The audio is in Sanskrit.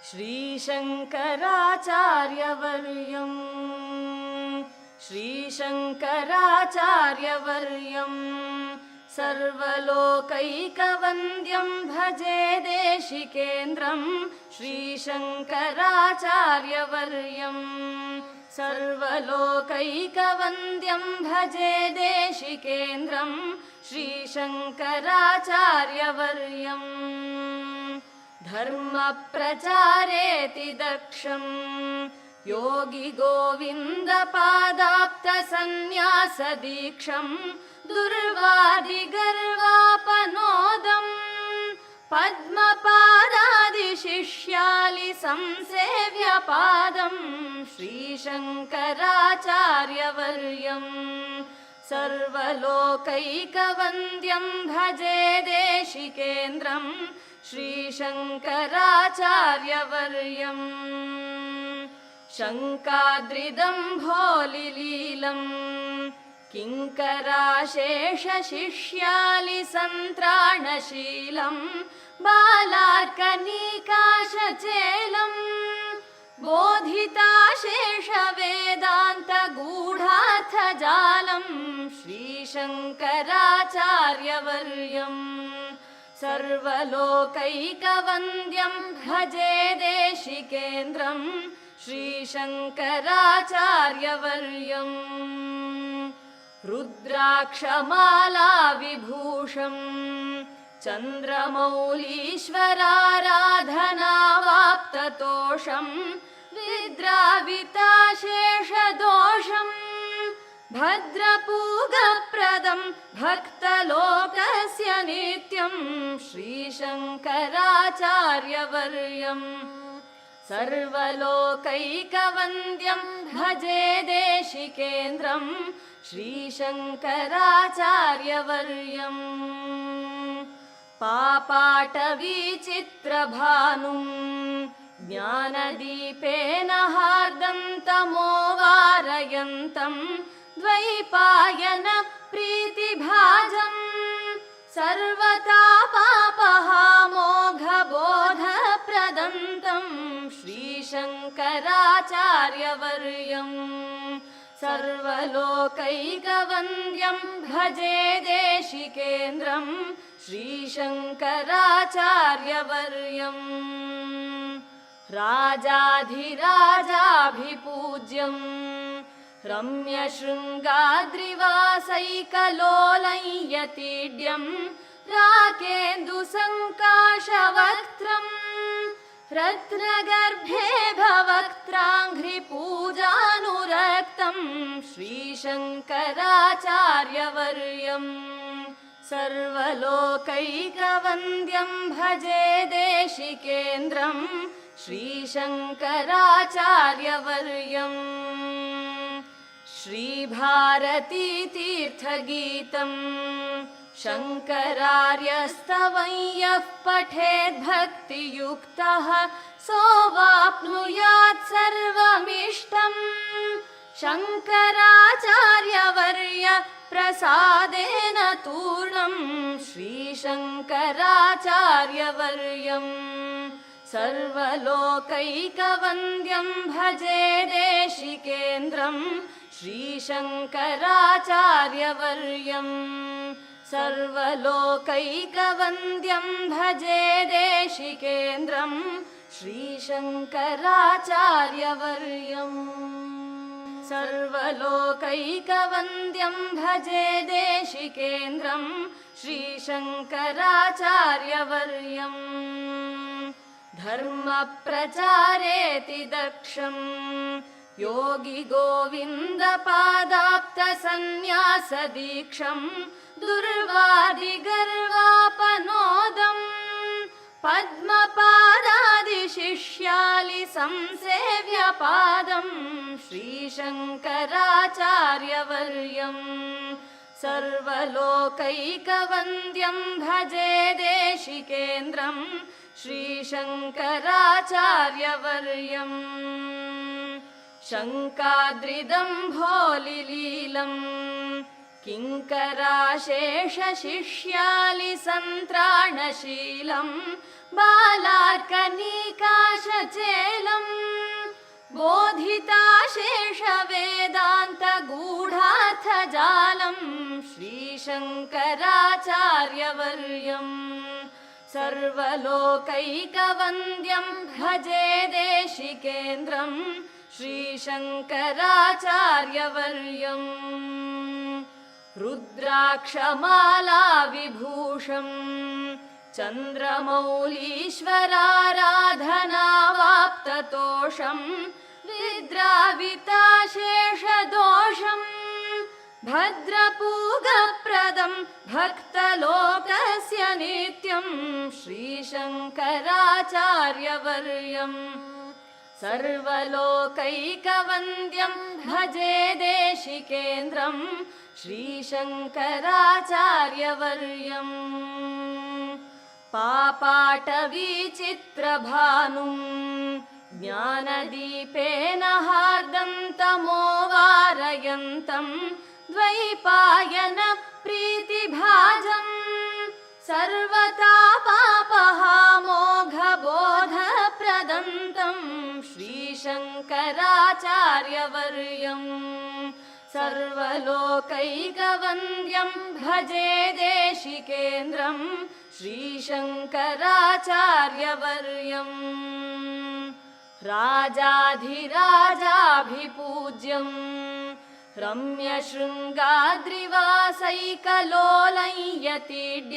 श्रीशङ्कराचार्यवर्यं सर्वलोकैकवन्द्यं भजे देशिकेन्द्रं श्रीशङ्कराचार्यवर्यं सर्वलोकैकवन्द्यं भजे देशिकेन्द्रं श्रीशङ्कराचार्यवर्यं धर्मप्रचारेति दक्षं योगी गोविन्द पादाप्तसन्न्यासदीक्षं दुर्वादिगर्वापनोदं पद्मपादादिशिष्यालि संसेव्यपादं श्रीशङ्कराचार्यवर्यं सर्वलोकैकवन्द्यं भजे देशिकेन्द्रं श्रीशङ्कराचार्यवर्यं शङ्काद्रिदम्भोलिलीलं किङ्कराशेषशिष्यालि सन्त्राणशीलं बालार्कनीकाशचेलं बोधिताशेषवेदान्तगूढार्थजालं श्रीशङ्कराचार्यवर्यं सर्वलोकैकवन्द्यं भजे देशिकेन्द्रं श्रीशङ्कराचार्यवर्यं रुद्राक्षमालाविभूषं चन्द्रमौलीश्वराराधनावाप्ततोषं विद्राविताशेषदोषं भद्रपूगप्रदं भक्तलोकस्य नित्यं श्रीशङ्कराचार्यवर्यं सर्वलोकैकवन्द्यं भजे देशिकेन्द्रं श्रीशङ्कराचार्यवर्यं पापाटवीचित्रभानुं ज्ञानदीपेन हार्दं तमोवारयन्तं द्वैपायन प्रीतिभाजं सर्वतापापहामोघबोधप्रदन्तं श्रीशङ्कराचार्यवर्यं सर्वलोकैकवन्द्यं भजे देशिकेन्द्रं श्रीशङ्कराचार्यवर्यं राजाधिराजाभिपूज्यं रम्यशृङ्गाद्रिवासैकलोलं यतीड्यं राकेन्दुसङ्काशवक्त्रं रत्नगर्भे भवक्त्राङ्घ्रिपूजानुरक्तं श्रीशङ्कराचार्यवर्यं सर्वलोकैकवन्द्यं भजे देशिकेन्द्रं श्रीशङ्कराचार्यवर्यं श्रीभारतीतीर्थगीतं शङ्करार्यस्तवं यः पठेद्भक्तियुक्तः सोऽवाप्नुयात् सर्वमिष्टम् शङ्कराचार्यवर्य प्रसादेन तूर्णं श्रीशङ्कराचार्यवर्यं सर्वलोकैकवन्द्यं भजे देशिकेन्द्रं श्रीशङ्कराचार्यवर्यं सर्वलोकैकवन्द्यं भजे देशिकेन्द्रं श्रीशङ्कराचार्यवर्यं सर्वलोकैकवन्द्यं भजे देशिकेन्द्रं श्रीशङ्कराचार्यवर्यं धर्मप्रचारेति दक्षं योगी गोविन्द पादाप्तसन्न्यासदीक्षं दुर्वादिगर्वापनोदं पद्मपादादिशिष्यालि संसेव्यपादं श्रीशङ्कराचार्यवर्यं सर्वलोकैकवन्द्यं भजे देशिकेन्द्रं श्रीशङ्कराचार्यवर्यं शङ्काद्रिदम्भोलिलीलं किङ्कराशेषशिष्यालिसन्त्राणशीलं बालार्कनीकाशचेलम् बोधिताशेषवेदान्तगूढार्थजालं श्रीशङ्कराचार्यवर्यम् सर्वलोकैकवन्द्यं भजे देशिकेन्द्रम् श्रीशङ्कराचार्यवर्यम् रुद्राक्षमाला विभूषम् चन्द्रमौलीश्वराराधनावाप्ततोषम् विद्राविताशेषदोषम् भद्रपूगप्रदं भक्तलोकस्य नित्यं श्रीशङ्कराचार्यवर्यम् सर्वलोकैकवन्द्यं भजे देशिकेन्द्रं श्रीशङ्कराचार्यवर्यम् पापाटवीचित्रभानुं ज्ञानदीपेन हार्दं तमोवारयन्तं द्वैपायन प्रीतिभाजम् सर्वतापापहामोघबोधप्रदन्तं श्रीशङ्कराचार्यवर्यम् सर्वलोकैकवन्द्यं भजे देशिकेन्द्रं श्रीशङ्कराचार्यवर्यम् राजाधिराजाभिपूज्यं रम्यशृङ्गाद्रिवासैकलोलयतीड्यम्